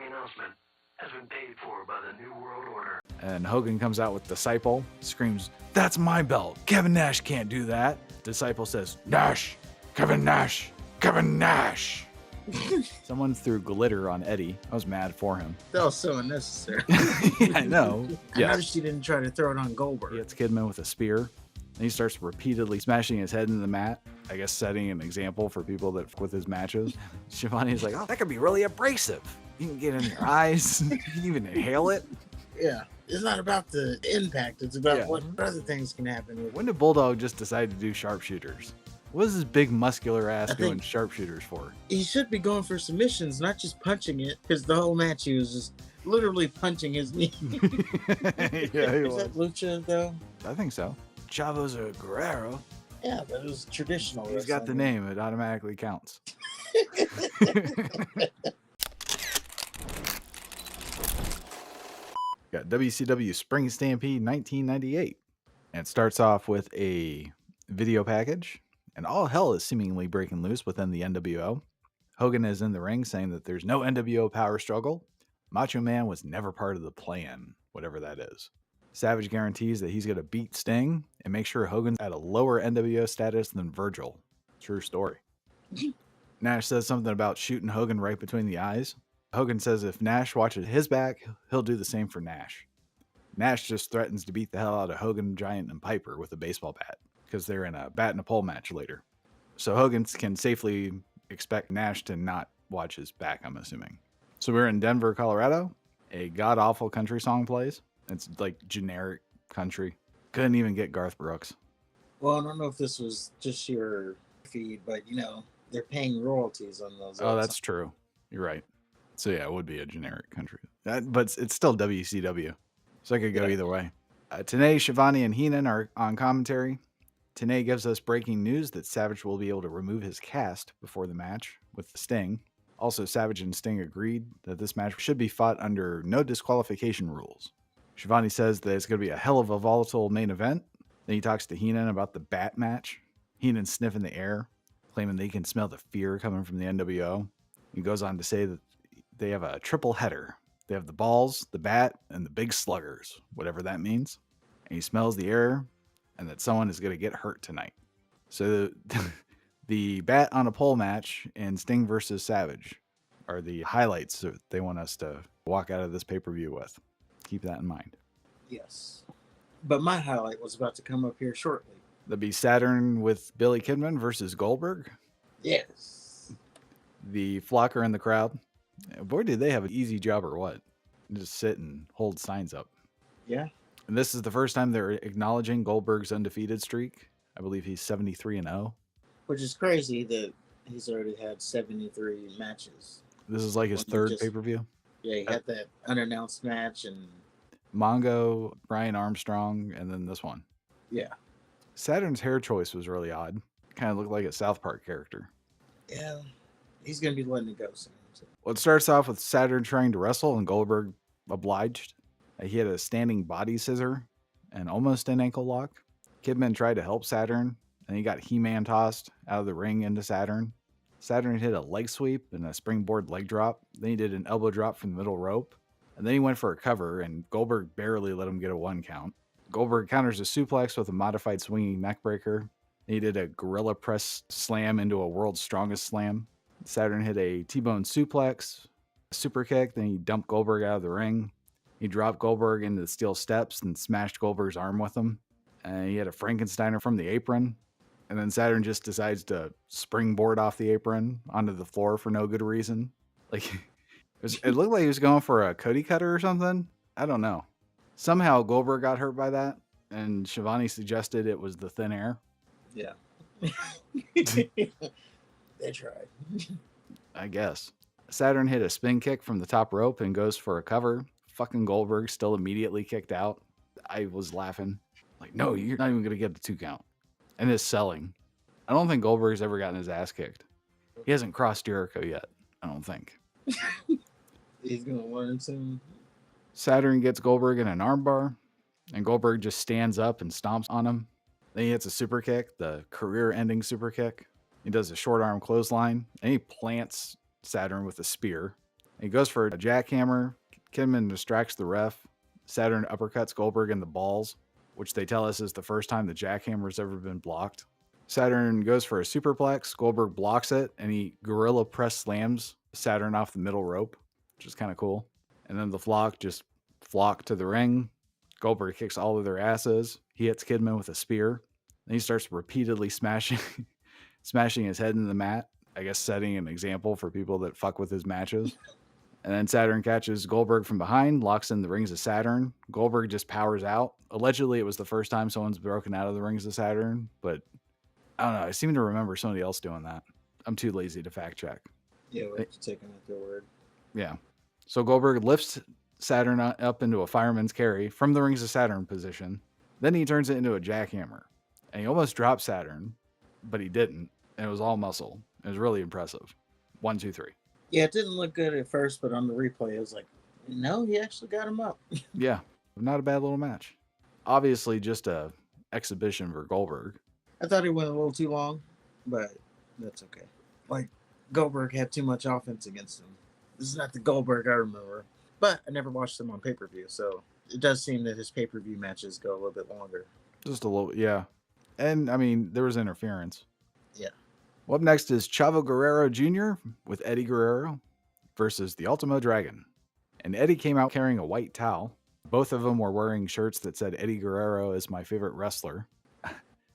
following announcement has been paid for by the New World Order. And Hogan comes out with Disciple, screams, "That's my belt. Kevin Nash can't do that." Disciple says, "Nash, Kevin Nash, Kevin Nash." Someone threw glitter on Eddie. I was mad for him. That was so unnecessary. Yeah, I know. I noticed you didn't try to throw it on Goldberg. He hits Kidman with a spear, and he starts repeatedly smashing his head into the mat, I guess setting an example for people that with his matches. Shivani's like, "Oh, that could be really abrasive. You can get in your eyes. You can even inhale it." Yeah. It's not about the impact. It's about what other things can happen with When did Bulldog just decide to do sharpshooters? What is this big muscular ass doing sharpsharpshooters for? He should be going for submissions, not just punching it, because the whole match he was just literally punching his knee. Yeah, he Is was. that lucha, though? I think so. Chavo's a Guerrero. Yeah, but it was traditional. He's got the name. It automatically counts. Got WCW Spring Stampede 1998. And it starts off with a video package. And all hell is seemingly breaking loose within the NWO. Hogan is in the ring saying that there's no NWO power struggle. Macho Man was never part of the plan, whatever that is. Savage guarantees that he's going to beat Sting and make sure Hogan's at a lower NWO status than Virgil. True story. Nash says something about shooting Hogan right between the eyes. Hogan says if Nash watches his back, he'll do the same for Nash. Nash just threatens to beat the hell out of Hogan, Giant, and Piper with a baseball bat because they're in a bat and a pole match later. So Hogan can safely expect Nash to not watch his back, I'm assuming. So we're in Denver, Colorado. A god-awful country song plays. It's like generic country. Couldn't even get Garth Brooks. Well, I don't know if this was just your feed, but, they're paying royalties on those. Oh, that's true. You're right. So yeah, it would be a generic country. But it's still WCW. So I could go either way. Today, Shivani and Heenan are on commentary. Tanay gives us breaking news that Savage will be able to remove his cast before the match with Sting. Also, Savage and Sting agreed that this match should be fought under no disqualification rules. Shivani says that it's going to be a hell of a volatile main event. Then he talks to Heenan about the bat match. Heenan's sniffing the air, claiming they can smell the fear coming from the NWO. He goes on to say that they have a triple header. They have the balls, the bat, and the big sluggers, whatever that means. And he smells the air and that someone is going to get hurt tonight. So the bat on a pole match and Sting versus Savage are the highlights that they want us to walk out of this pay-per-view with. Keep that in mind. Yes. But my highlight was about to come up here shortly. That'd be Saturn with Billy Kidman versus Goldberg. Yes. The flocker in the crowd. Boy, did they have an easy job or what? Just sit and hold signs up. Yeah. And this is the first time they're acknowledging Goldberg's undefeated streak. I believe he's 73-0. Which is crazy that he's already had 73 matches. This is like his third pay-per-view. Yeah, he had that unannounced match and Mongo, Brian Armstrong, and then this one. Yeah. Saturn's hair choice was really odd. Kind of looked like a South Park character. Yeah. He's going to be letting it go soon. So. Well, it starts off with Saturn trying to wrestle and Goldberg obliged. He had a standing body scissor and almost an ankle lock. Kidman tried to help Saturn, and he got He-Man tossed out of the ring into Saturn. Saturn hit a leg sweep and a springboard leg drop. Then he did an elbow drop from the middle rope. And then he went for a cover, and Goldberg barely let him get a 1 count. Goldberg counters a suplex with a modified swinging neckbreaker. He did a gorilla press slam into a world's strongest slam. Saturn hit a T-bone suplex, a super kick, then he dumped Goldberg out of the ring. He dropped Goldberg into the steel steps and smashed Goldberg's arm with him. And he had a Frankensteiner from the apron. And then Saturn just decides to springboard off the apron onto the floor for no good reason. Like, it looked like he was going for a Cody cutter or something. I don't know. Somehow Goldberg got hurt by that, and Shivani suggested it was the thin air. Yeah. They tried. I guess. Saturn hit a spin kick from the top rope and goes for a cover. Fucking Goldberg still immediately kicked out. I was laughing. Like, no, you're not even going to get the 2 count. And his selling. I don't think Goldberg's ever gotten his ass kicked. He hasn't crossed Jericho yet, I don't think. He's going to learn soon. Saturn gets Goldberg in an armbar, and Goldberg just stands up and stomps on him. Then he hits a super kick, the career-ending super kick. He does a short arm clothesline, and he plants Saturn with a spear. He goes for a jackhammer. Kidman distracts the ref. Saturn uppercuts Goldberg in the balls, which they tell us is the first time the jackhammer's ever been blocked. Saturn goes for a superplex. Goldberg blocks it, and he gorilla press slams Saturn off the middle rope, which is kind of cool. And then the flock just flock to the ring. Goldberg kicks all of their asses. He hits Kidman with a spear. Then he starts repeatedly smashing his head into the mat, I guess setting an example for people that fuck with his matches. And then Saturn catches Goldberg from behind, locks in the rings of Saturn. Goldberg just powers out. Allegedly, it was the first time someone's broken out of the rings of Saturn, but I don't know. I seem to remember somebody else doing that. I'm too lazy to fact check. Yeah, we're taking at their word. Yeah. So Goldberg lifts Saturn up into a fireman's carry from the rings of Saturn position. Then he turns it into a jackhammer. And he almost dropped Saturn, but he didn't. And it was all muscle. It was really impressive. 1, 2, 3. Yeah, it didn't look good at first, but on the replay, it was like, no, he actually got him up. Yeah, not a bad little match. Obviously, just a exhibition for Goldberg. I thought he went a little too long, but that's okay. Like, Goldberg had too much offense against him. This is not the Goldberg I remember. But I never watched him on pay-per-view, so it does seem that his pay-per-view matches go a little bit longer. Just a little, yeah. And, I mean, there was interference. Yeah. Well, up next is Chavo Guerrero Jr. with Eddie Guerrero versus the Ultimo Dragon. And Eddie came out carrying a white towel. Both of them were wearing shirts that said Eddie Guerrero is my favorite wrestler.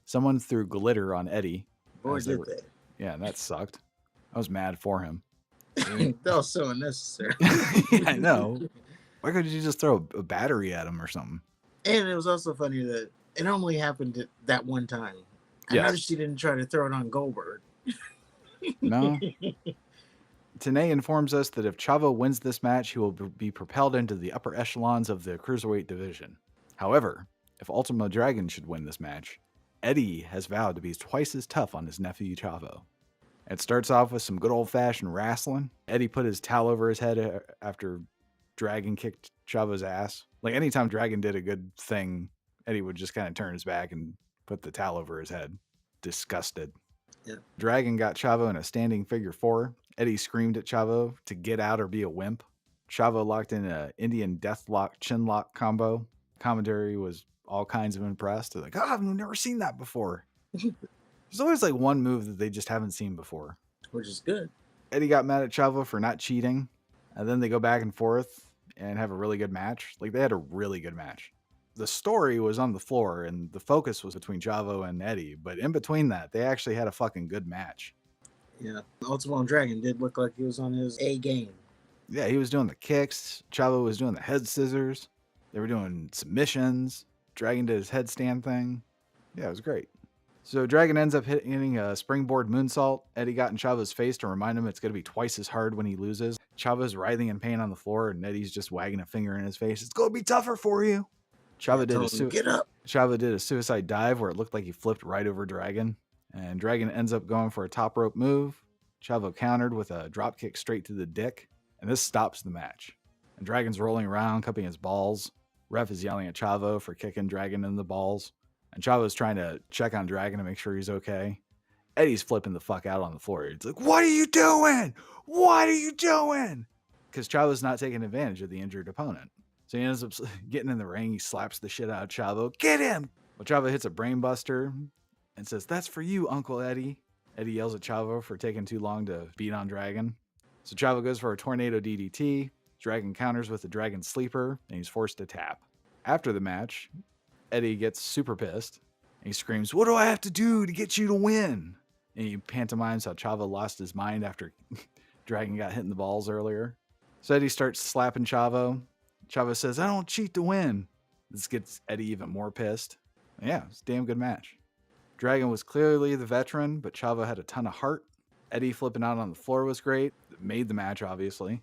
Someone threw glitter on Eddie. Boy, did they. Yeah, that sucked. I was mad for him. That was so unnecessary. Yeah, I know. Why couldn't you just throw a battery at him or something? And it was also funny that it only happened that one time. I noticed she didn't try to throw it on Goldberg. No. Tenay informs us that if Chavo wins this match, he will be propelled into the upper echelons of the Cruiserweight division. However, if Ultimo Dragon should win this match, Eddie has vowed to be twice as tough on his nephew Chavo. It starts off with some good old-fashioned wrestling. Eddie put his towel over his head after Dragon kicked Chavo's ass. Like, anytime Dragon did a good thing, Eddie would just kind of turn his back and put the towel over his head. Disgusted. Yeah. Dragon got Chavo in a standing figure 4. Eddie screamed at Chavo to get out or be a wimp. Chavo locked in an Indian deathlock chinlock combo. Commentary was all kinds of impressed. They're like, I've never seen that before. There's always like one move that they just haven't seen before. Which is good. Eddie got mad at Chavo for not cheating. And then they go back and forth and have a really good match. Like, they had a really good match. The story was on the floor and the focus was between Chavo and Eddie. But in between that, they actually had a fucking good match. Yeah. Ultimo Dragon did look like he was on his A game. Yeah, he was doing the kicks. Chavo was doing the head scissors. They were doing submissions. Dragon did his headstand thing. Yeah, it was great. So Dragon ends up hitting a springboard moonsault. Eddie got in Chavo's face to remind him it's going to be twice as hard when he loses. Chavo's writhing in pain on the floor, and Eddie's just wagging a finger in his face. It's going to be tougher for you. Chavo did a suicide dive where it looked like he flipped right over Dragon. And Dragon ends up going for a top rope move. Chavo countered with a drop kick straight to the dick. And this stops the match. And Dragon's rolling around, cupping his balls. Ref is yelling at Chavo for kicking Dragon in the balls. And Chavo's trying to check on Dragon to make sure he's okay. Eddie's flipping the fuck out on the floor. He's like, what are you doing? What are you doing? Because Chavo's not taking advantage of the injured opponent. So he ends up getting in the ring. He slaps the shit out of Chavo. Get him! Well, Chavo hits a brainbuster and says, that's for you, Uncle Eddie. Eddie yells at Chavo for taking too long to beat on Dragon. So Chavo goes for a tornado DDT. Dragon counters with a Dragon sleeper, and he's forced to tap. After the match, Eddie gets super pissed. And he screams, what do I have to do to get you to win? And he pantomimes how Chavo lost his mind after Dragon got hit in the balls earlier. So Eddie starts slapping Chavo. Chavo says, I don't cheat to win. This gets Eddie even more pissed. Yeah, it's a damn good match. Dragon was clearly the veteran, but Chavo had a ton of heart. Eddie flipping out on the floor was great. It made the match, obviously.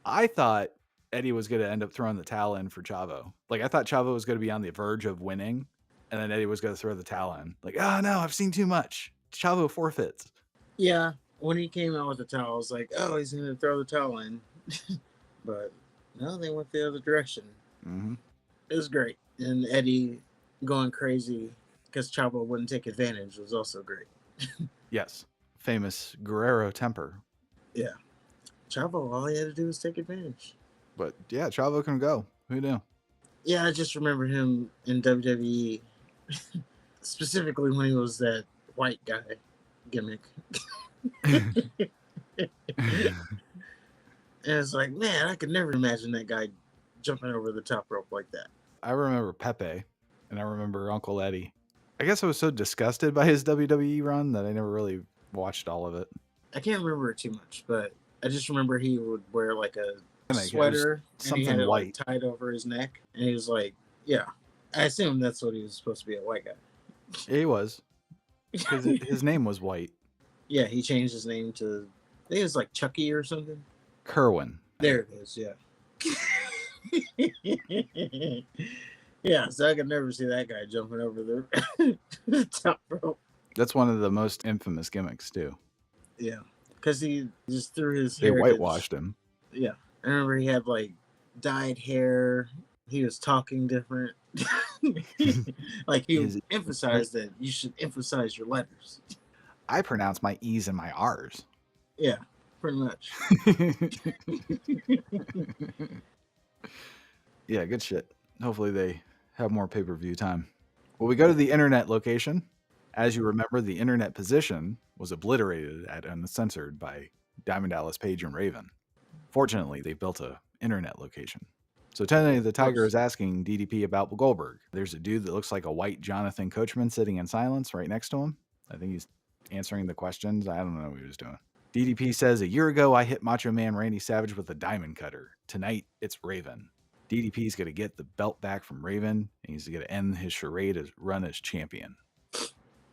I thought Eddie was going to end up throwing the towel in for Chavo. Like, I thought Chavo was going to be on the verge of winning, and then Eddie was going to throw the towel in. Like, oh no, I've seen too much. Chavo forfeits. Yeah, when he came out with the towel, I was like, oh, he's going to throw the towel in. But no, they went the other direction. Mm-hmm. It was great. And Eddie going crazy because Chavo wouldn't take advantage was also great. Yes. Famous Guerrero temper. Yeah. Chavo, all he had to do was take advantage. But yeah, Chavo can go. Who knew? Yeah, I just remember him in WWE, specifically when he was that white guy gimmick. And it's like, man, I could never imagine that guy jumping over the top rope like that. I remember Pepe, and I remember Uncle Eddie. I guess I was so disgusted by his WWE run that I never really watched all of it. I can't remember it too much, but I just remember he would wear like a And, like, it was sweater and he had something it like white. tied over his neck. And he was like, yeah. I assume that's what he was supposed to be, a white guy. He was. Because his name was White. Yeah, he changed his name to, I think it was like Chucky or something. Kerwin. There it is, yeah. Yeah, so I could never see that guy jumping over the top rope. That's one of the most infamous gimmicks, too. Yeah, because he just threw his They hair. whitewashed him. Yeah, I remember he had like dyed hair. He was talking different. Like he emphasized that you should emphasize your letters. I pronounce my E's and my R's. Yeah, pretty much. Yeah, good shit. Hopefully they have more pay-per-view time. Well, we go to the internet location. As you remember, the internet position was obliterated at Uncensored by Diamond Dallas Page and Raven. Fortunately, they built a internet location. So Tony the Tiger is asking DDP about Goldberg. There's a dude that looks like a white Jonathan Coachman sitting in silence right next to him. I think he's answering the questions. I don't know what he was doing. DDP says, a year ago, I hit Macho Man Randy Savage with a diamond cutter. Tonight, it's Raven. DDP's going to get the belt back from Raven, and he's going to end his charade as run as champion.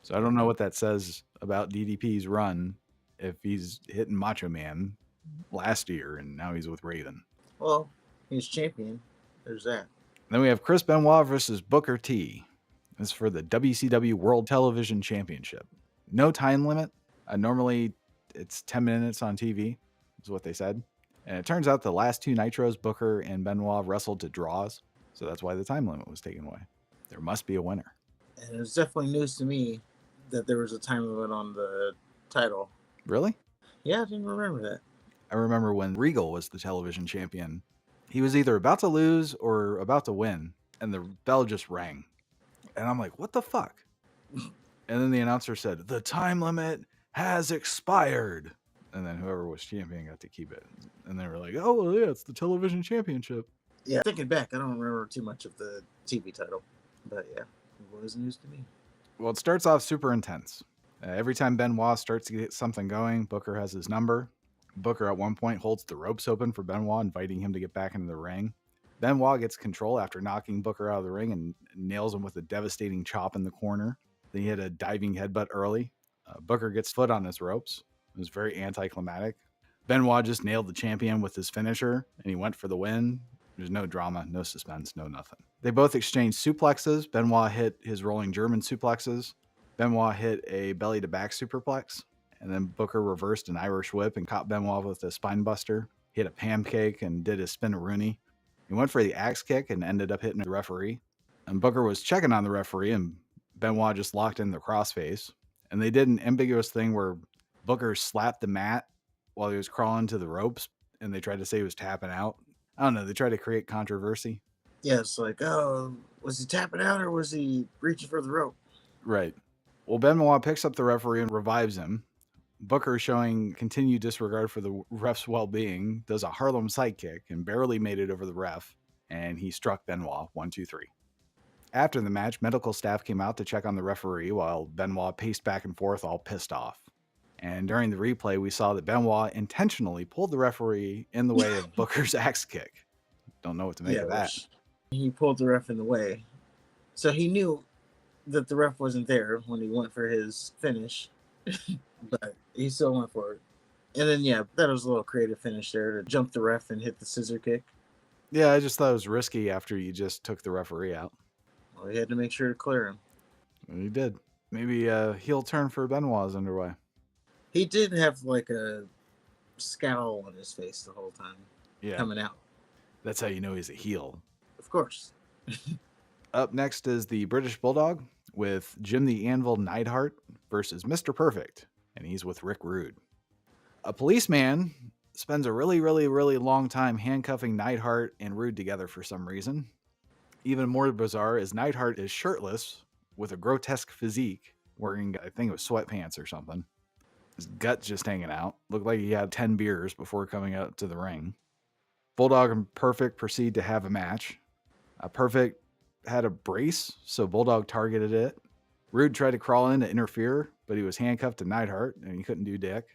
So I don't know what that says about DDP's run if he's hitting Macho Man last year and now he's with Raven. Well, he's champion. There's that. Then we have Chris Benoit versus Booker T. This is for the WCW World Television Championship. No time limit. Normally, it's 10 minutes on TV, is what they said. And it turns out the last two Nitros, Booker and Benoit, wrestled to draws. So that's why the time limit was taken away. There must be a winner. And it was definitely news to me that there was a time limit on the title. Really? Yeah, I didn't remember that. I remember when Regal was the television champion, he was either about to lose or about to win, and the bell just rang. And I'm like, what the fuck? And then the announcer said, the time limit has expired. And then whoever was champion got to keep it. And they were like, oh, well, yeah, it's the television championship. Yeah, thinking back, I don't remember too much of the TV title. But yeah, it was news to me. Well, it starts off super intense. Every time Benoit starts to get something going, Booker has his number. Booker at one point holds the ropes open for Benoit, inviting him to get back into the ring. Benoit gets control after knocking Booker out of the ring and nails him with a devastating chop in the corner. Then he hit a diving headbutt early. Booker gets foot on his ropes. It was very anticlimactic. Benoit just nailed the champion with his finisher, and he went for the win. There's no drama, no suspense, no nothing. They both exchanged suplexes. Benoit hit his rolling German suplexes. Benoit hit a belly-to-back superplex. And then Booker reversed an Irish whip and caught Benoit with a spine buster. He hit a pancake and did a spin-a-rooney. He went for the axe kick and ended up hitting the referee. And Booker was checking on the referee, and Benoit just locked in the crossface. And they did an ambiguous thing where Booker slapped the mat while he was crawling to the ropes, and they tried to say he was tapping out. I don't know. They tried to create controversy. Yeah, it's like, oh, was he tapping out or was he reaching for the rope? Right. Well, Benoit picks up the referee and revives him. Booker, showing continued disregard for the ref's well-being, does a Harlem sidekick and barely made it over the ref, and he struck Benoit 1, 2, 3. After the match, medical staff came out to check on the referee while Benoit paced back and forth all pissed off. And during the replay, we saw that Benoit intentionally pulled the referee in the way of Booker's axe kick. Don't know what to make of that. He pulled the ref in the way. So he knew that the ref wasn't there when he went for his finish, but he still went for it. And then, yeah, that was a little creative finish there to jump the ref and hit the scissor kick. Yeah, I just thought it was risky after you just took the referee out. Well, he had to make sure to clear him. And he did. Maybe a heel turn for Benoit is underway. He did have like a scowl on his face the whole time coming out. That's how you know he's a heel. Of course. Up next is the British Bulldog with Jim the Anvil Neidhart versus Mr. Perfect, and he's with Rick Rude. A policeman spends a really, really, really long time handcuffing Neidhart and Rude together for some reason. Even more bizarre is Neidhart is shirtless with a grotesque physique, wearing, I think it was sweatpants or something. His gut's just hanging out. Looked like he had 10 beers before coming out to the ring. Bulldog and Perfect proceed to have a match. Perfect had a brace, so Bulldog targeted it. Rude tried to crawl in to interfere, but he was handcuffed to Neidhart, and he couldn't do dick.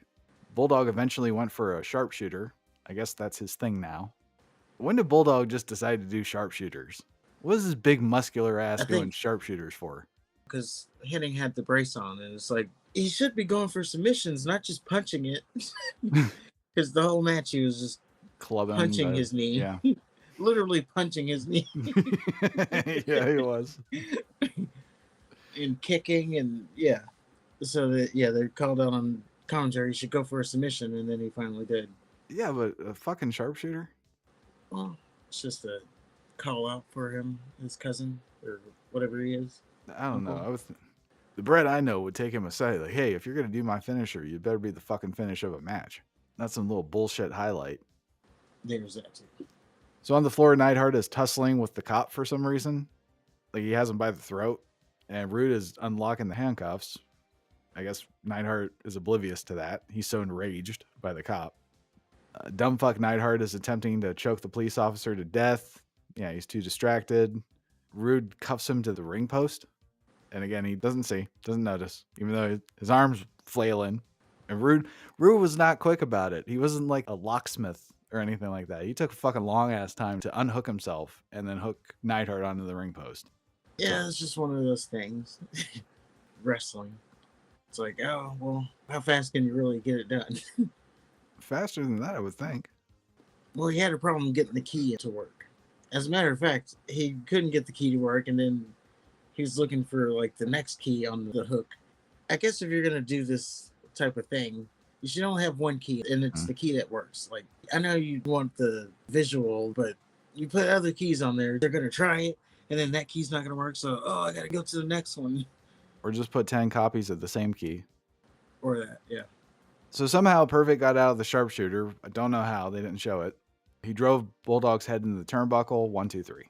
Bulldog eventually went for a sharpshooter. I guess that's his thing now. When did Bulldog just decide to do sharpshooters? What is his big muscular ass doing sharpshooters for? Because Henning had the brace on, and it's like, he should be going for submissions, not just punching it. Because the whole match he was just clubbing, punching his knee. Yeah. Literally punching his knee. Yeah, he was. And kicking, and yeah. So that, they're called out on commentary. He should go for a submission, and then he finally did. Yeah, but a fucking sharpshooter? Well, it's just a call out for him, his cousin, or whatever he is. I don't know. The Brett I know would take him aside, like, hey, if you're gonna do my finisher, you better be the fucking finish of a match. That's some little bullshit highlight. There's that too. So on the floor, Neidhart is tussling with the cop for some reason. Like, he has him by the throat, and Rude is unlocking the handcuffs. I guess Neidhart is oblivious to that. He's so enraged by the cop. Dumbfuck Neidhart is attempting to choke the police officer to death. Yeah, he's too distracted. Rude cuffs him to the ring post. And again, he doesn't notice, even though his arm's flailing. And Rude was not quick about it. He wasn't like a locksmith or anything like that. He took a fucking long ass time to unhook himself and then hook Neidhart onto the ring post. Yeah, it's just one of those things. Wrestling. It's like, oh, well, how fast can you really get it done? Faster than that, I would think. Well, he had a problem getting the key to work. As a matter of fact, he couldn't get the key to work, and then he was looking for like the next key on the hook. I guess if you're gonna do this type of thing, you should only have one key, and it's the key that works. Like, I know you want the visual, but you put other keys on there, they're gonna try it, and then that key's not gonna work. So, I gotta go to the next one. Or just put 10 copies of the same key. Or that, yeah. So somehow Perfect got out of the sharpshooter. I don't know how. They didn't show it. He drove Bulldog's head into the turnbuckle. 1, 2, 3.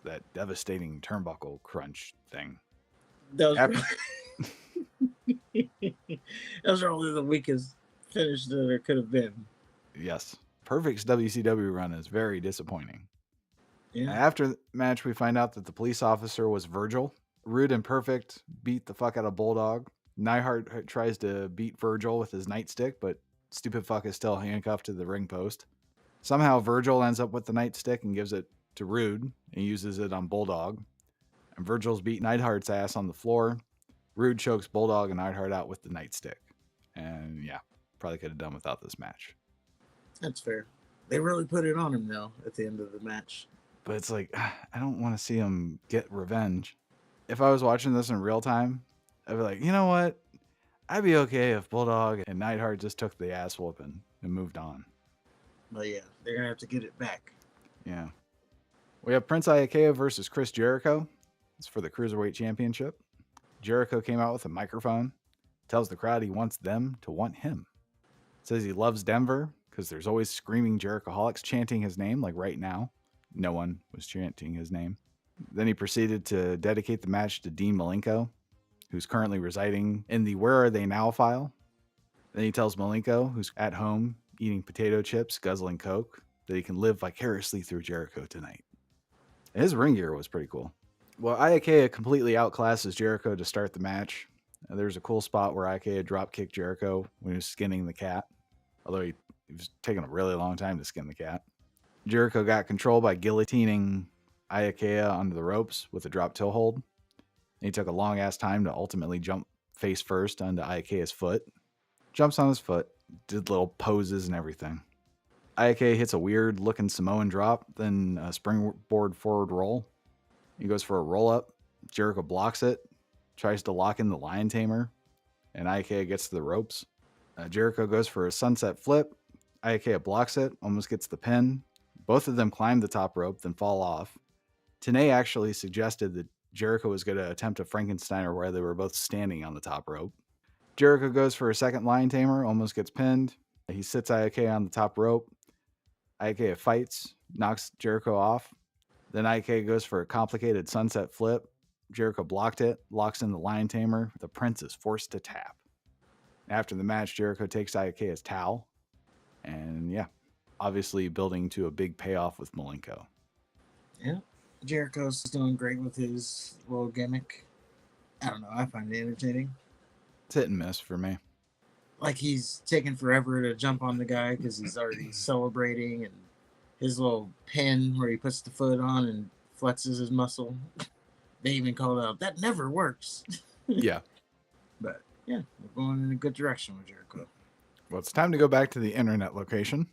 That devastating turnbuckle crunch thing. Those are only the weakest finish that there could have been. Yes. Perfect's WCW run is very disappointing. Yeah. After the match, we find out that the police officer was Virgil. Rude and Perfect beat the fuck out of Bulldog. Neidhart tries to beat Virgil with his nightstick, but stupid fuck is still handcuffed to the ring post. Somehow Virgil ends up with the nightstick and gives it to Rude and uses it on Bulldog. And Virgil's beat Neidhart's ass on the floor. Rude chokes Bulldog and Neidhart out with the nightstick. And yeah, probably could have done without this match. That's fair. They really put it on him, though, at the end of the match. But it's like, I don't want to see him get revenge. If I was watching this in real time, I'd be like, you know what? I'd be okay if Bulldog and Neidhart just took the ass whooping and moved on. But yeah, they're going to have to get it back. Yeah. We have Prince Iaukea versus Chris Jericho. It's for the Cruiserweight Championship. Jericho came out with a microphone, tells the crowd he wants them to want him. Says he loves Denver because there's always screaming Jerichoholics chanting his name, like right now. No one was chanting his name. Then he proceeded to dedicate the match to Dean Malenko, who's currently residing in the Where Are They Now file. Then he tells Malenko, who's at home eating potato chips, guzzling Coke, that he can live vicariously through Jericho tonight. And his ring gear was pretty cool. Well, Iaukea completely outclasses Jericho to start the match. There's a cool spot where Iaukea drop-kicked Jericho when he was skinning the cat, although he was taking a really long time to skin the cat. Jericho got control by guillotining Iaukea onto the ropes with a drop toe hold. And he took a long-ass time to ultimately jump face first onto Iakea's foot. Jumps on his foot, did little poses and everything. Iaukea hits a weird-looking Samoan drop, then a springboard forward roll. He goes for a roll-up. Jericho blocks it, tries to lock in the Lion Tamer, and Iaukea gets to the ropes. Jericho goes for a sunset flip. Iaukea blocks it, almost gets the pin. Both of them climb the top rope, then fall off. Tenay actually suggested that Jericho was going to attempt a Frankensteiner where they were both standing on the top rope. Jericho goes for a second Lion Tamer, almost gets pinned. He sits IK on the top rope. IK fights, knocks Jericho off. Then IK goes for a complicated sunset flip. Jericho blocked it, locks in the Lion Tamer. The Prince is forced to tap. After the match, Jericho takes IK as towel. And yeah, obviously building to a big payoff with Malenko. Yeah. Jericho's doing great with his little gimmick. I don't know. I find it entertaining. It's hit and miss for me. Like he's taking forever to jump on the guy because he's already celebrating, and his little pin where he puts the foot on and flexes his muscle. They even called out, that never works. Yeah. But yeah, we're going in a good direction with Jericho. Well, it's time to go back to the internet location.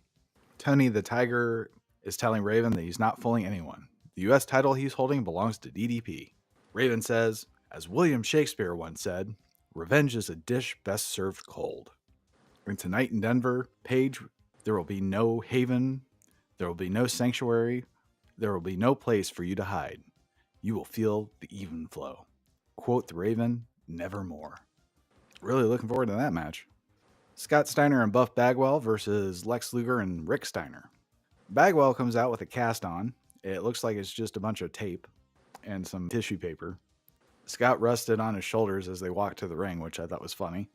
Tony the Tiger is telling Raven that he's not fooling anyone. The U.S. title he's holding belongs to DDP. Raven says, as William Shakespeare once said, revenge is a dish best served cold. And tonight in Denver, Paige, there will be no haven, there will be no sanctuary, there will be no place for you to hide. You will feel the even flow. Quote the Raven, nevermore. Really looking forward to that match. Scott Steiner and Buff Bagwell versus Lex Luger and Rick Steiner. Bagwell comes out with a cast on. It looks like it's just a bunch of tape and some tissue paper. Scott rested on his shoulders as they walked to the ring, which I thought was funny.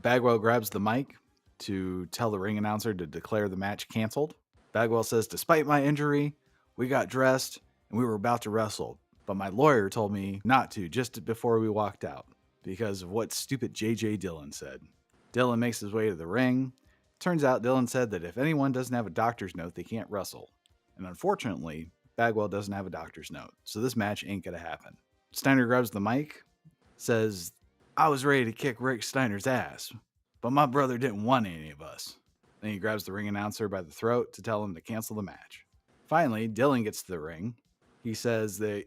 Bagwell grabs the mic to tell the ring announcer to declare the match canceled. Bagwell says, despite my injury, we got dressed and we were about to wrestle, but my lawyer told me not to just before we walked out because of what stupid J.J. Dillon said. Dillon makes his way to the ring. Turns out Dillon said that if anyone doesn't have a doctor's note, they can't wrestle. And unfortunately, Bagwell doesn't have a doctor's note, so this match ain't gonna happen. Steiner grabs the mic, says, I was ready to kick Rick Steiner's ass, but my brother didn't want any of us. Then he grabs the ring announcer by the throat to tell him to cancel the match. Finally, Dillon gets to the ring. He says that,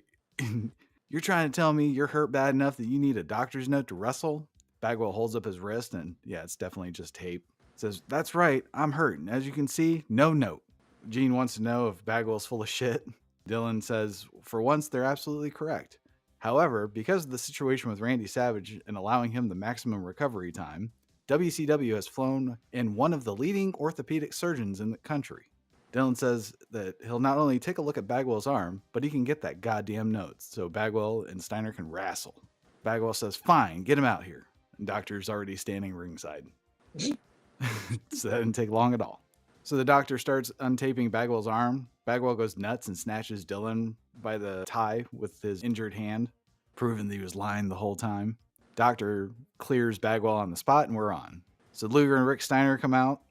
you're trying to tell me you're hurt bad enough that you need a doctor's note to wrestle? Bagwell holds up his wrist and yeah, it's definitely just tape. Says, that's right, I'm hurt. And as you can see, no note. Gene wants to know if Bagwell's full of shit. Dillon says, for once, they're absolutely correct. However, because of the situation with Randy Savage and allowing him the maximum recovery time, WCW has flown in one of the leading orthopedic surgeons in the country. Dillon says that he'll not only take a look at Bagwell's arm, but he can get that goddamn note so Bagwell and Steiner can wrestle. Bagwell says, fine, get him out here. And Doctor's already standing ringside. So that didn't take long at all. So the Doctor starts untaping Bagwell's arm. Bagwell goes nuts and snatches Dillon by the tie with his injured hand, proving that he was lying the whole time. Doctor clears Bagwell on the spot and we're on. So Luger and Rick Steiner come out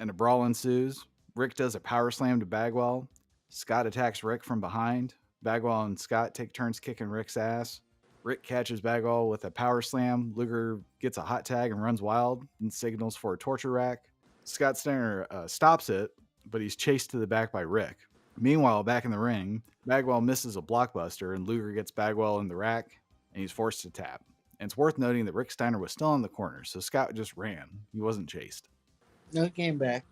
and a brawl ensues. Rick does a power slam to Bagwell. Scott attacks Rick from behind. Bagwell and Scott take turns kicking Rick's ass. Rick catches Bagwell with a power slam. Luger gets a hot tag and runs wild and signals for a torture rack. Scott Steiner stops it, but he's chased to the back by Rick. Meanwhile, back in the ring, Bagwell misses a blockbuster and Luger gets Bagwell in the rack and he's forced to tap. And it's worth noting that Rick Steiner was still in the corner, so Scott just ran. He wasn't chased. No, he came back.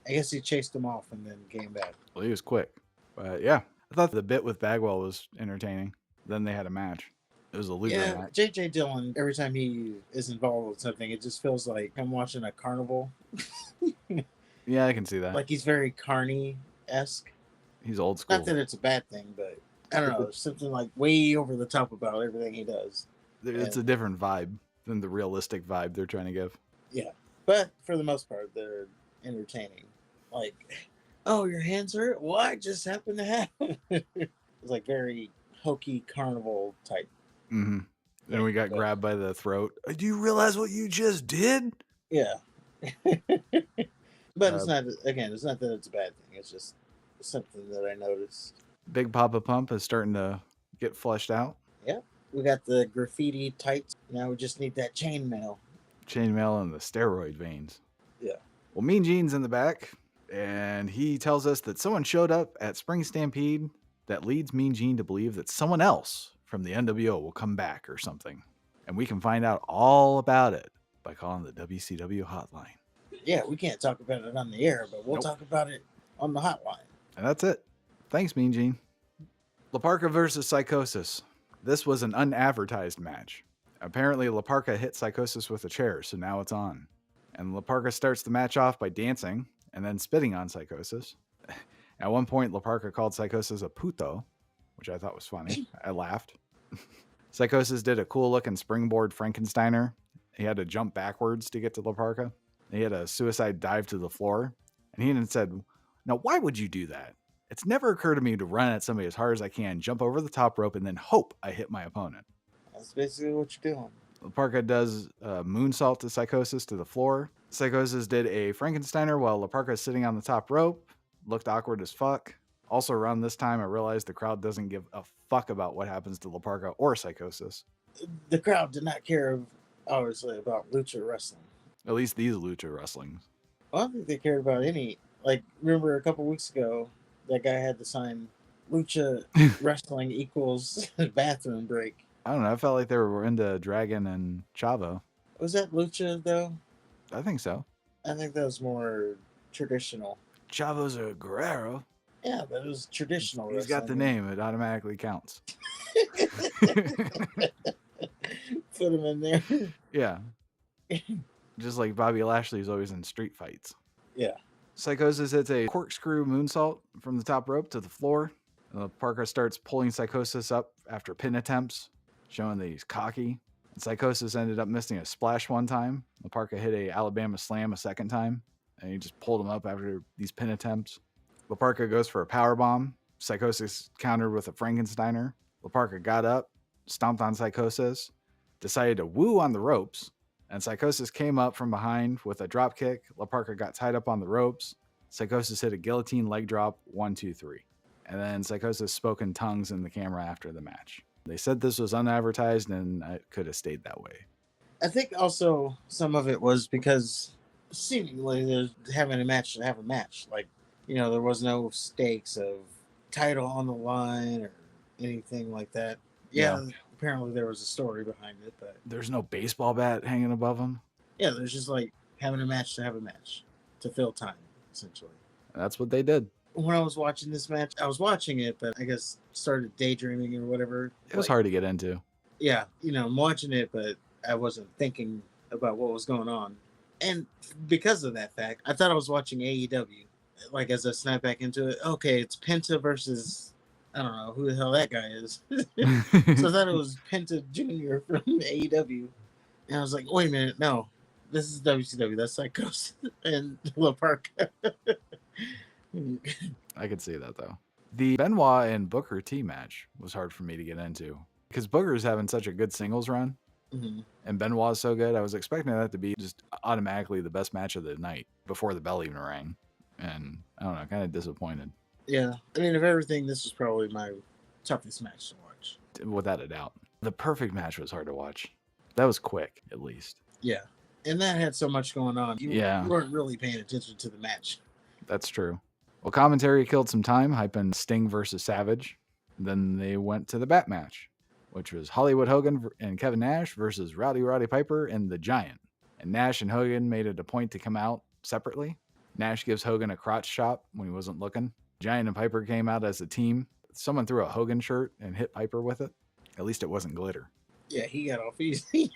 I guess he chased him off and then came back. Well, he was quick. But yeah, I thought the bit with Bagwell was entertaining. Then they had a match. It was a Luger match. J.J. Dillon, every time he is involved with something, it just feels like I'm watching a carnival. Yeah, I can see that. Like he's very Carney-esque. He's old school. Not that it's a bad thing, but I don't know. There's something like way over the top about everything he does. It's a different vibe than the realistic vibe they're trying to give. Yeah. But for the most part, they're entertaining. Like, oh, your hands hurt? What just happened to happen? It's like very hokey carnival type. Mm-hmm. And we got grabbed by the throat. Do you realize what you just did? Yeah. But it's not, again, it's not that it's a bad thing. It's just something that I noticed. Big Papa Pump is starting to get fleshed out. Yeah. We got the graffiti tights. Now we just need that chainmail. Chainmail and the steroid veins. Yeah. Well, Mean Gene's in the back, and he tells us that someone showed up at Spring Stampede that leads Mean Gene to believe that someone else from the NWO will come back or something. And we can find out all about it by calling the WCW hotline. Yeah, we can't talk about it on the air, but we'll talk about it on the hotline. And that's it. Thanks, Mean Gene. La Parka versus Psychosis. This was an unadvertised match. Apparently, La Parka hit Psychosis with a chair, so now it's on. And La Parka starts the match off by dancing and then spitting on Psychosis. At one point, La Parka called Psychosis a puto, which I thought was funny. I laughed. Psychosis did a cool looking springboard Frankensteiner. He had to jump backwards to get to La Parka. He had a suicide dive to the floor. And he even said, "Now, why would you do that? It's never occurred to me to run at somebody as hard as I can, jump over the top rope, and then hope I hit my opponent." That's basically what you're doing. La Parka does a moonsault to Psychosis to the floor. Psychosis did a Frankensteiner while La Parka is sitting on the top rope. Looked awkward as fuck. Also, around this time, I realized the crowd doesn't give a fuck about what happens to La Parka or Psychosis. The crowd did not care, obviously, about lucha wrestling. At least these lucha wrestlings. I don't think they cared about any. Like, remember a couple weeks ago, that guy had to sign lucha wrestling equals bathroom break. I don't know. I felt like they were into Dragon and Chavo. Was that lucha, though? I think so. I think that was more traditional. Chavo's a Guerrero. Yeah, but it was traditional. He's got the name. It automatically counts. Put him in there. Yeah. Just like Bobby Lashley's always in street fights. Yeah. Psychosis hits a corkscrew moonsault from the top rope to the floor. Parker starts pulling Psychosis up after pin attempts, showing that he's cocky. And Psychosis ended up missing a splash one time. Parker hit a Alabama slam a second time, and he just pulled him up after these pin attempts. La Parka goes for a power bomb. Psychosis countered with a Frankensteiner. La Parka got up, stomped on Psychosis, decided to woo on the ropes, and Psychosis came up from behind with a drop kick. La Parka got tied up on the ropes. Psychosis hit a guillotine leg drop, 1, 2, 3. And then Psychosis spoke in tongues in the camera after the match. They said this was unadvertised and it could have stayed that way. I think also some of it was because seemingly they're having a match to have a match. Like, there was no stakes of title on the line or anything like that. Yeah. Apparently there was a story behind it, but there's no baseball bat hanging above him. Yeah, there's just like having a match to have a match to fill time, essentially. That's what they did. When I was watching this match, I was watching it, but I guess started daydreaming or whatever. It was hard to get into. Yeah, I'm watching it, but I wasn't thinking about what was going on. And because of that fact, I thought I was watching AEW. Like, as I snapped back into it, okay, it's Penta versus, I don't know who the hell that guy is. So I thought it was Penta Jr. from AEW. And I was like, wait a minute, no, this is WCW. That's Psychosis and La Parka. I could see that, though. The Benoit and Booker T match was hard for me to get into because Booker's having such a good singles run. Mm-hmm. And Benoit's so good. I was expecting that to be just automatically the best match of the night before the bell even rang. And I don't know, kind of disappointed. Yeah. I mean, of everything, this was probably my toughest match to watch. Without a doubt. The perfect match was hard to watch. That was quick, at least. Yeah. And that had so much going on. You weren't really paying attention to the match. That's true. Well, commentary killed some time, hyping Sting versus Savage. Then they went to the Bat match, which was Hollywood Hogan and Kevin Nash versus Rowdy Roddy Piper and The Giant. And Nash and Hogan made it a point to come out separately. Nash gives Hogan a crotch chop when he wasn't looking. Giant and Piper came out as a team. Someone threw a Hogan shirt and hit Piper with it. At least it wasn't glitter. Yeah, he got off easy.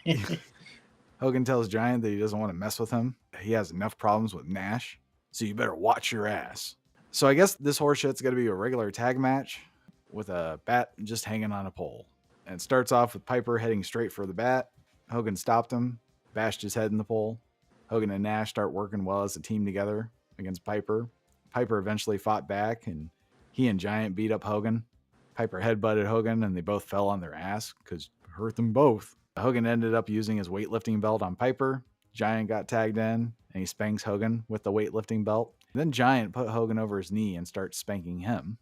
Hogan tells Giant that he doesn't want to mess with him. He has enough problems with Nash, so you better watch your ass. So I guess this horseshit's going to be a regular tag match with a bat just hanging on a pole. And it starts off with Piper heading straight for the bat. Hogan stopped him, bashed his head in the pole. Hogan and Nash start working well as a team together against Piper. Piper eventually fought back, and he and Giant beat up Hogan. Piper headbutted Hogan, and they both fell on their ass because it hurt them both. Hogan ended up using his weightlifting belt on Piper. Giant got tagged in, and he spanks Hogan with the weightlifting belt. Then Giant put Hogan over his knee and starts spanking him.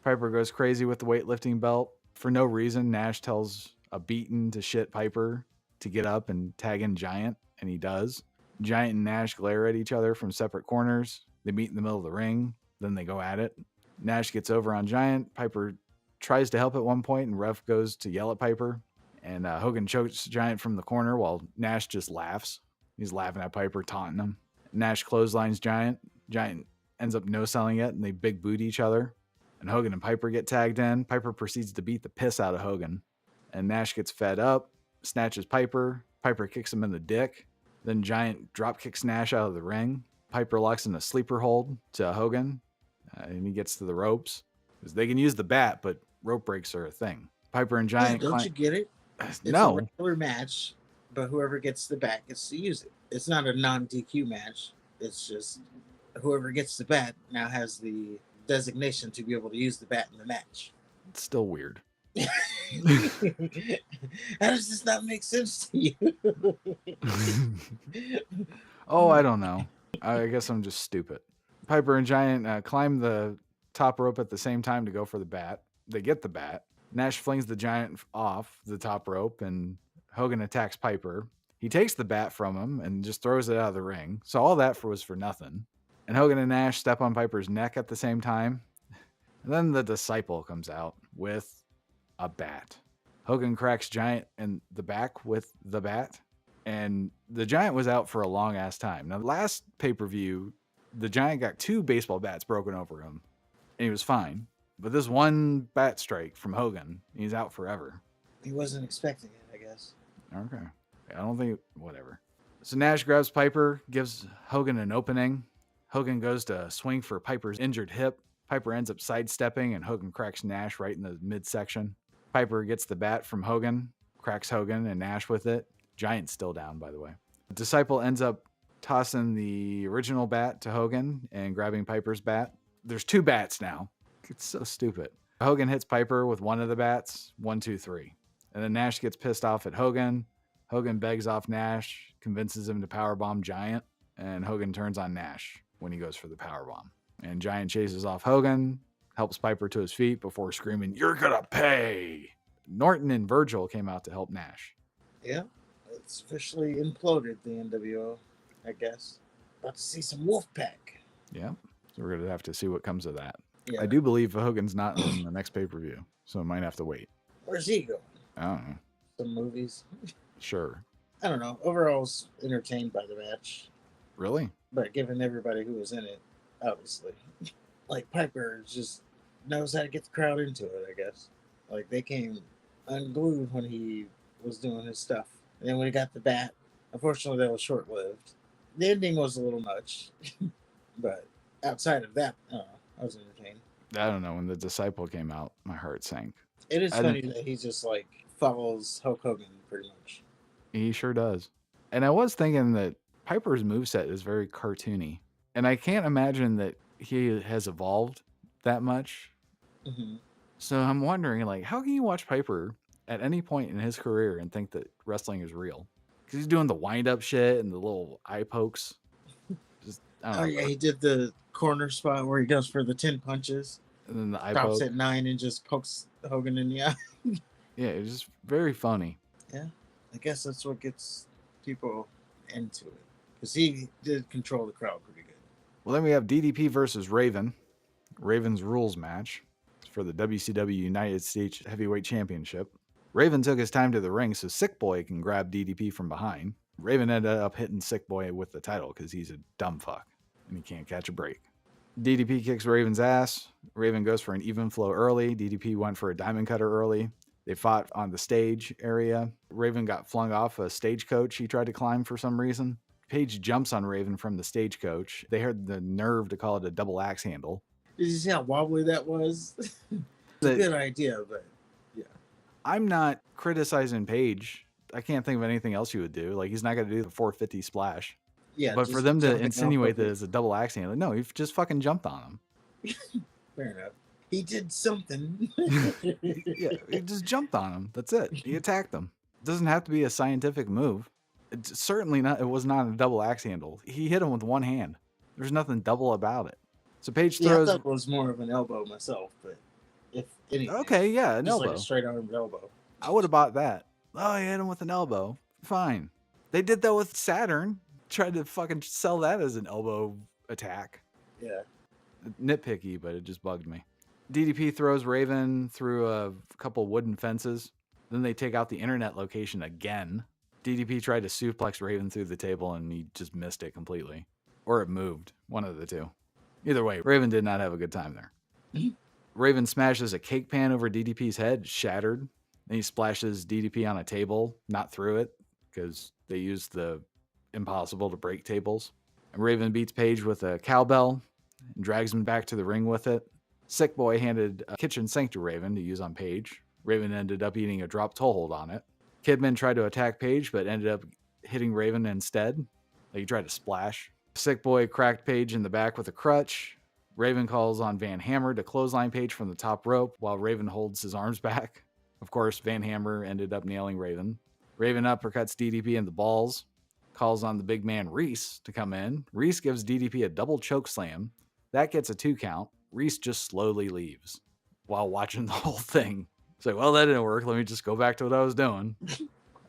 Piper goes crazy with the weightlifting belt. For no reason, Nash tells a beaten to shit Piper to get up and tag in Giant, and he does. Giant and Nash glare at each other from separate corners. They meet in the middle of the ring. Then they go at it. Nash gets over on Giant. Piper tries to help at one point, and Ref goes to yell at Piper. And Hogan chokes Giant from the corner while Nash just laughs. He's laughing at Piper, taunting him. Nash clotheslines Giant. Giant ends up no-selling it, and they big boot each other. And Hogan and Piper get tagged in. Piper proceeds to beat the piss out of Hogan. And Nash gets fed up, snatches Piper. Piper kicks him in the dick. Then Giant drop kicks Nash out of the ring. Piper locks in a sleeper hold to Hogan, and he gets to the ropes. Because they can use the bat, but rope breaks are a thing. Piper and Giant Don't you get it? It's a No. regular match, but whoever gets the bat gets to use it. It's not a non-DQ match. It's just whoever gets the bat now has the designation to be able to use the bat in the match. It's still weird. How does this not make sense to you? Oh, I don't know. I guess I'm just stupid. Piper and Giant climb the top rope at the same time to go for the bat. They get the bat. Nash flings the Giant off the top rope, and Hogan attacks Piper. He takes the bat from him and just throws it out of the ring. So all that was for nothing. And Hogan and Nash step on Piper's neck at the same time. And then the Disciple comes out with a bat. Hogan cracks Giant in the back with the bat. And the Giant was out for a long ass time. Now, last pay-per-view, the Giant got 2 baseball bats broken over him, and he was fine. But this one bat strike from Hogan, he's out forever. He wasn't expecting it, I guess. Okay. I don't think, whatever. So Nash grabs Piper, gives Hogan an opening. Hogan goes to swing for Piper's injured hip. Piper ends up sidestepping, and Hogan cracks Nash right in the midsection. Piper gets the bat from Hogan, cracks Hogan and Nash with it. Giant's still down, by the way. The Disciple ends up tossing the original bat to Hogan and grabbing Piper's bat. There's 2 bats now. It's so stupid. Hogan hits Piper with one of the bats, 1, 2, 3. And then Nash gets pissed off at Hogan. Hogan begs off Nash, convinces him to powerbomb Giant, and Hogan turns on Nash when he goes for the powerbomb. And Giant chases off Hogan, helps Piper to his feet before screaming, "You're gonna pay!" Norton and Virgil came out to help Nash. Yeah, it's officially imploded, the NWO, I guess. About to see some Wolfpack. Yeah, so we're gonna have to see what comes of that. Yeah. I do believe Hogan's not in the next pay-per-view, so I might have to wait. Where's he going? I don't know. Some movies. Sure. I don't know. Overall, I was entertained by the match. Really? But given everybody who was in it, obviously. Like, Piper just knows how to get the crowd into it, I guess. Like, they came unglued when he was doing his stuff. And then when he got the bat, unfortunately, that was short-lived. The ending was a little much. But outside of that, I don't know. I was entertained. I don't know. When the Disciple came out, my heart sank. It is funny that he just, like, follows Hulk Hogan, pretty much. He sure does. And I was thinking that Piper's moveset is very cartoony. And I can't imagine that he has evolved that much. Mm-hmm. So I'm wondering, like, how can you watch Piper at any point in his career and think that wrestling is real? Because he's doing the wind-up shit and the little eye pokes. Just, I don't know. Yeah, he did the corner spot where he goes for the 10 punches. And then the eye Stops poke. at 9 and just pokes Hogan in the eye. Yeah, it's just very funny. Yeah, I guess that's what gets people into it. Because he did control the crowd pretty good. Well, then we have DDP versus Raven. Raven's rules match for the WCW United States Heavyweight Championship. Raven took his time to the ring so Sick Boy can grab DDP from behind. Raven ended up hitting Sick Boy with the title because he's a dumb fuck and he can't catch a break. DDP kicks Raven's ass. Raven goes for an even flow early. DDP went for a diamond cutter early. They fought on the stage area. Raven got flung off a stagecoach he tried to climb for some reason. Page jumps on Raven from the stagecoach. They had the nerve to call it a double axe handle. Did you see how wobbly that was? It's a good idea, but yeah. I'm not criticizing Page. I can't think of anything else you would do. Like, he's not going to do the 450 splash. Yeah, but for them to jumping insinuate off that it's a double axe handle, no, he just fucking jumped on him. Fair enough. He did something. Yeah, he just jumped on him. That's it. He attacked him. It doesn't have to be a scientific move. It's certainly not. It was not a double axe handle. He hit him with one hand. There's nothing double about it. So Page throws. I thought it was more of an elbow myself, but if anything, Okay, yeah, an just elbow. like a straight arm elbow. I would have bought that. Oh, he hit him with an elbow. Fine. They did that with Saturn. Tried to fucking sell that as an elbow attack. Yeah. Nitpicky, but it just bugged me. DDP throws Raven through a couple wooden fences. Then they take out the internet location again. DDP tried to suplex Raven through the table and he just missed it completely. Or it moved. One of the two. Either way, Raven did not have a good time there. Raven smashes a cake pan over DDP's head, shattered. Then he splashes DDP on a table, not through it, because they used the impossible to break tables. And Raven beats Page with a cowbell and drags him back to the ring with it. Sick Boy handed a kitchen sink to Raven to use on Page. Raven ended up eating a drop toe hold on it. Kidman tried to attack Page, but ended up hitting Raven instead. Like he tried to splash. Sick Boy cracked Page in the back with a crutch. Raven calls on Van Hammer to clothesline Page from the top rope while Raven holds his arms back. Of course, Van Hammer ended up nailing Raven. Raven uppercuts DDP in the balls. Calls on the big man Reese to come in. Reese gives DDP a double choke slam. That gets a 2 count. Reese just slowly leaves while watching the whole thing. It's like, well, that didn't work. Let me just go back to what I was doing.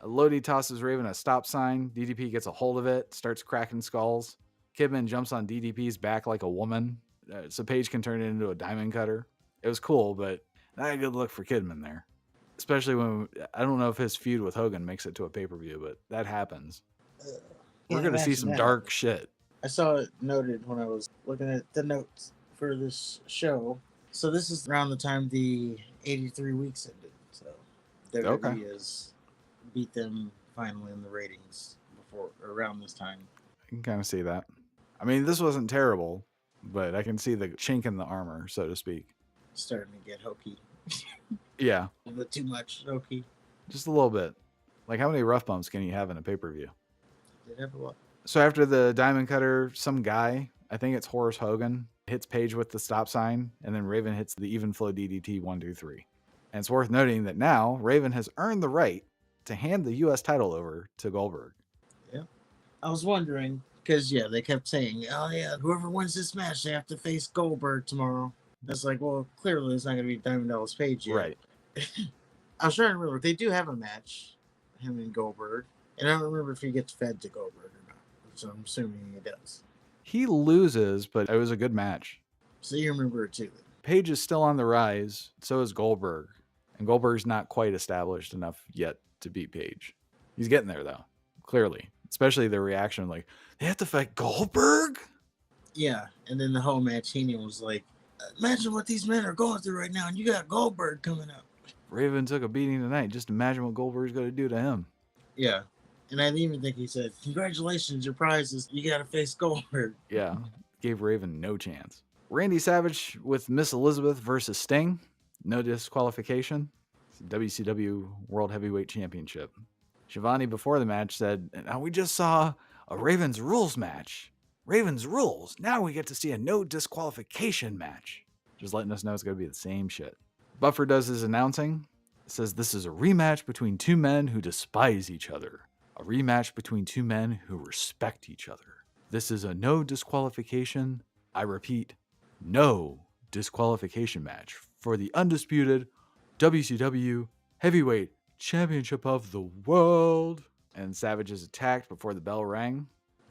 Lodi tosses Raven a stop sign. DDP gets a hold of it, starts cracking skulls. Kidman jumps on DDP's back like a woman, so Page can turn it into a diamond cutter. It was cool, but not a good look for Kidman there. Especially when, I don't know if his feud with Hogan makes it to a pay-per-view, but that happens. We're going to see some dark shit. I saw it noted when I was looking at the notes for this show. So this is around the time the 83 weeks ended. So WWE has beat them finally in the ratings before around this time. I can kind of see that. I mean, this wasn't terrible, but I can see the chink in the armor, so to speak. Starting to get hokey. Yeah. A little bit too much hokey. Just a little bit. Like, how many rough bumps can you have in a pay-per-view? Did have a lot. So after the diamond cutter, some guy, I think it's Horace Hogan, hits Page with the stop sign, and then Raven hits the even flow DDT 1, 2, 3. And it's worth noting that now Raven has earned the right to hand the U.S. title over to Goldberg. Yeah. I was wondering, because, they kept saying, oh, yeah, whoever wins this match, they have to face Goldberg tomorrow. It's like, well, clearly it's not going to be Diamond Dallas Page yet. Right. I was trying to remember. They do have a match, him and Goldberg. And I don't remember if he gets fed to Goldberg or not. So I'm assuming he does. He loses, but it was a good match. So you remember it too. Then. Page is still on the rise. So is Goldberg. And Goldberg's not quite established enough yet to beat Page. He's getting there, though. Clearly. Especially the reaction, like, they have to fight Goldberg? Yeah. And then the whole match, Heenan was like, imagine what these men are going through right now, and you got Goldberg coming up. Raven took a beating tonight. Just imagine what Goldberg's going to do to him. Yeah. And I didn't even think he said, congratulations, your prize is you got to face Goldberg. Yeah. Gave Raven no chance. Randy Savage with Miss Elizabeth versus Sting. No disqualification. WCW World Heavyweight Championship. Shivani before the match said, now we just saw a Ravens Rules match. Ravens Rules. Now we get to see a no disqualification match. Just letting us know it's going to be the same shit. Buffer does his announcing. Says this is a rematch between two men who despise each other. A rematch between two men who respect each other. This is a no disqualification. I repeat, no disqualification match for the undisputed WCW Heavyweight Championship of the World. And Savage is attacked before the bell rang.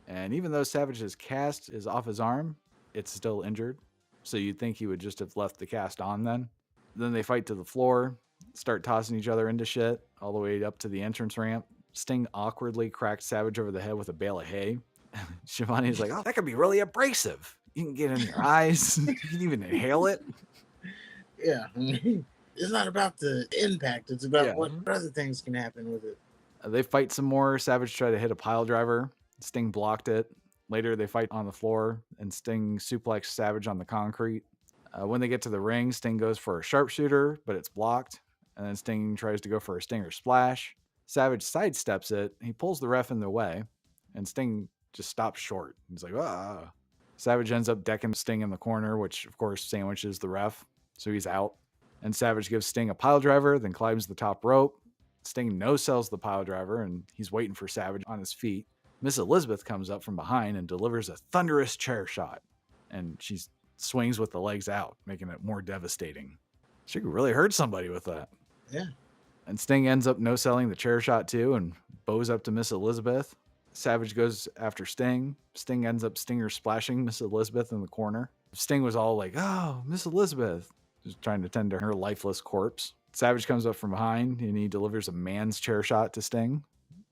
And even though Savage's cast is off his arm, it's still injured. So you'd think he would just have left the cast on then. Then they fight to the floor, start tossing each other into shit all the way up to the entrance ramp. Sting awkwardly cracked Savage over the head with a bale of hay. Shivani's like, oh, that could be really abrasive. You can get in your eyes. You can even inhale it. Yeah. It's not about the impact. It's about what other things can happen with it. They fight some more. Savage tried to hit a pile driver. Sting blocked it. Later, they fight on the floor, and Sting suplexed Savage on the concrete. When they get to the ring, Sting goes for a sharpshooter, but it's blocked. And then Sting tries to go for a Stinger splash. Savage sidesteps it. He pulls the ref in the way, and Sting just stops short. He's like, ah. Savage ends up decking Sting in the corner, which, of course, sandwiches the ref, so he's out. And Savage gives Sting a pile driver, then climbs the top rope. Sting no-sells the pile driver, and he's waiting for Savage on his feet. Miss Elizabeth comes up from behind and delivers a thunderous chair shot. And she swings with the legs out, making it more devastating. She could really hurt somebody with that. Yeah. And Sting ends up no-selling the chair shot too and bows up to Miss Elizabeth. Savage goes after Sting. Sting ends up Stinger splashing Miss Elizabeth in the corner. Sting was all like, oh, Miss Elizabeth. Just trying to tend to her lifeless corpse. Savage comes up from behind and he delivers a man's chair shot to Sting.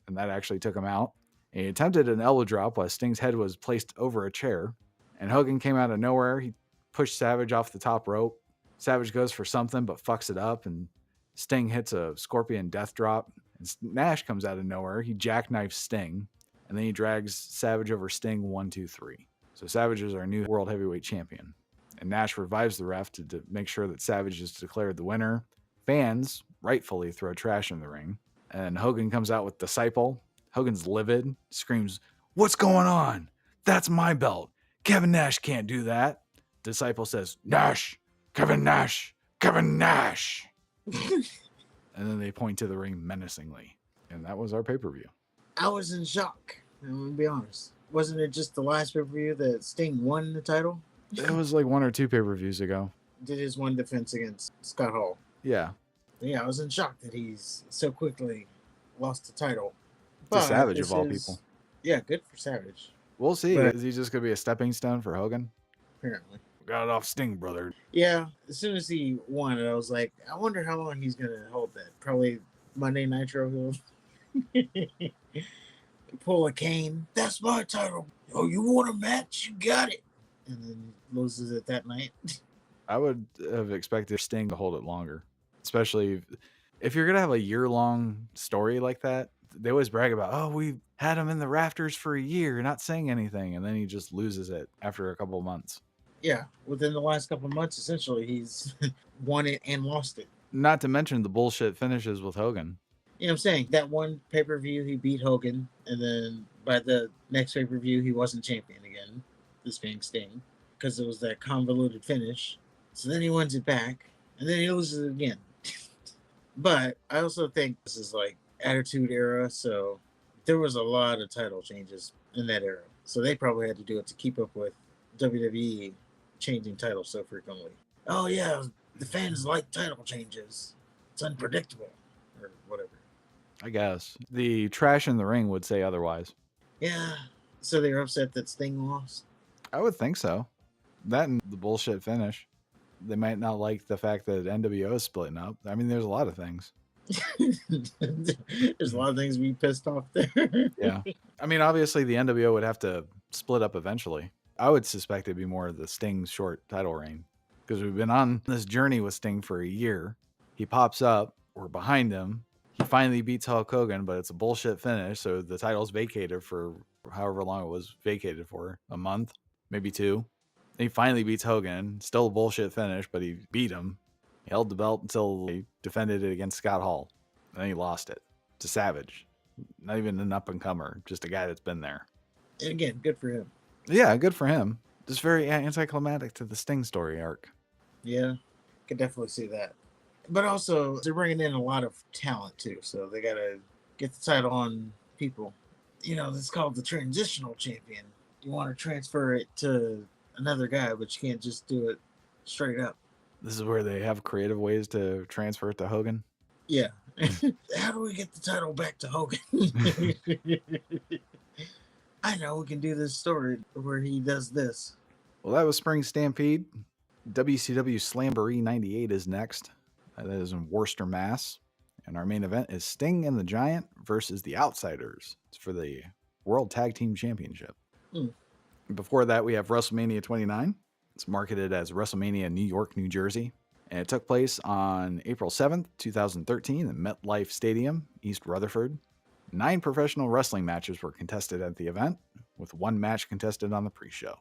And that actually took him out. And he attempted an elbow drop while Sting's head was placed over a chair. And Hogan came out of nowhere. He pushed Savage off the top rope. Savage goes for something but fucks it up. And Sting hits a scorpion death drop. And Nash comes out of nowhere. He jackknifes Sting. And then he drags Savage over Sting 1, 2, 3. So Savage is our new World Heavyweight Champion. And Nash revives the ref to make sure that Savage is declared the winner. Fans rightfully throw trash in the ring. And Hogan comes out with Disciple. Hogan's livid, screams, "What's going on? That's my belt. Kevin Nash can't do that." Disciple says, "Nash, Kevin Nash, Kevin Nash." And then they point to the ring menacingly. And that was our pay-per-view. I was in shock. I'm going to be honest. Wasn't it just the last pay-per-view that Sting won the title? It was like 1 or 2 pay-per-views ago. Did his one defense against Scott Hall. Yeah. Yeah, I was in shock that he's so quickly lost the title. To Savage, of all people. Yeah, good for Savage. We'll see. But, is he just going to be a stepping stone for Hogan? Apparently. Got it off Sting, brother. Yeah, as soon as he won it, I was like, I wonder how long he's going to hold that. Probably Monday Nitro. He'll pull a Kane. That's my title. Oh, you want a match? You got it. And then loses it that night. I would have expected Sting to hold it longer, especially if you're going to have a year-long story like that. They always brag about, oh, we had him in the rafters for a year, not saying anything, and then he just loses it after a couple of months. Yeah, within the last couple of months, essentially, he's won it and lost it. Not to mention the bullshit finishes with Hogan. You know what I'm saying? That one pay-per-view, he beat Hogan, and then by the next pay-per-view, he wasn't champion again, this being Sting, because it was that convoluted finish. So then he wins it back, and then he loses it again. But I also think this is like Attitude Era, so there was a lot of title changes in that era. So they probably had to do it to keep up with WWE changing titles so frequently. Oh yeah, the fans like title changes. It's unpredictable, or whatever. I guess. The trash in the ring would say otherwise. Yeah, so they were upset that Sting lost? I would think so. That and the bullshit finish. They might not like the fact that NWO is splitting up. I mean, there's a lot of things. There's a lot of things to be pissed off there. Yeah. I mean, obviously the NWO would have to split up eventually. I would suspect it'd be more of the Sting's short title reign, because we've been on this journey with Sting for a year. He pops up. We're behind him. He finally beats Hulk Hogan, but it's a bullshit finish. So the title's vacated for however long it was vacated for, a month, maybe 2. He finally beats Hogan. Still a bullshit finish, but he beat him. He held the belt until he defended it against Scott Hall. And then he lost it to Savage. Not even an up-and-comer, just a guy that's been there. And again, good for him. Yeah, good for him. Just very anticlimactic to the Sting story arc. Yeah, could definitely see that. But also, they're bringing in a lot of talent, too. So they got to get the title on people. You know, it's called the transitional champion. You want to transfer it to another guy, but you can't just do it straight up. This is where they have creative ways to transfer it to Hogan? Yeah. How do we get the title back to Hogan? I know we can do this story where he does this. Well, that was Spring Stampede. WCW Slamboree 98 is next. That is in Worcester, Mass. And our main event is Sting and the Giant versus the Outsiders. It's for the World Tag Team Championship. Before that, we have WrestleMania 29. It's marketed as WrestleMania New York, New Jersey. And it took place on April 7th, 2013 at MetLife Stadium, East Rutherford. 9 professional wrestling matches were contested at the event, with 1 match contested on the pre-show.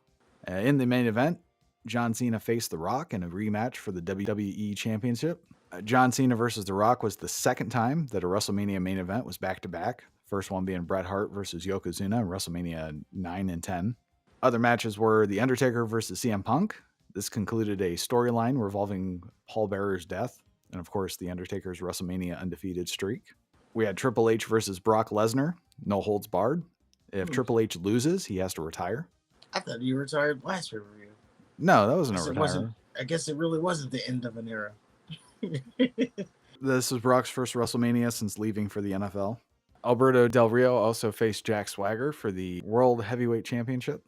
In the main event, John Cena faced The Rock in a rematch for the WWE Championship. John Cena versus The Rock was the second time that a WrestleMania main event was back-to-back. First one being Bret Hart versus Yokozuna in WrestleMania 9 and 10. Other matches were The Undertaker versus CM Punk. This concluded a storyline revolving Paul Bearer's death, and of course, The Undertaker's WrestleMania undefeated streak. We had Triple H versus Brock Lesnar, no holds barred. If Triple H loses, he has to retire. I thought you retired last review. No, that wasn't a retire. I guess it really wasn't the end of an era. This was Brock's first WrestleMania since leaving for the NFL. Alberto Del Rio also faced Jack Swagger for the World Heavyweight Championship.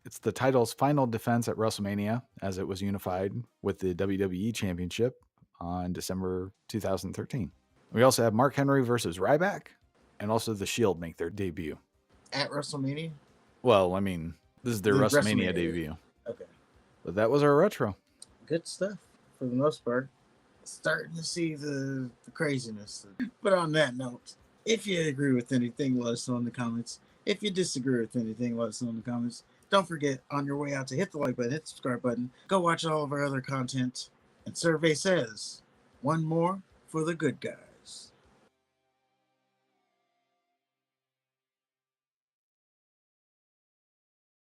It's the title's final defense at WrestleMania, as it was unified with the WWE Championship on December 2013. We also have Mark Henry versus Ryback, and also The Shield make their debut. At WrestleMania? Well, I mean, this is their WrestleMania debut. Okay. But that was our retro. Good stuff, for the most part. Starting to see the craziness. But on that note, if you agree with anything, let us know in the comments. If you disagree with anything, let us know in the comments. Don't forget, on your way out, to hit the like button, hit the subscribe button, go watch all of our other content. And survey says, one more for the good guys.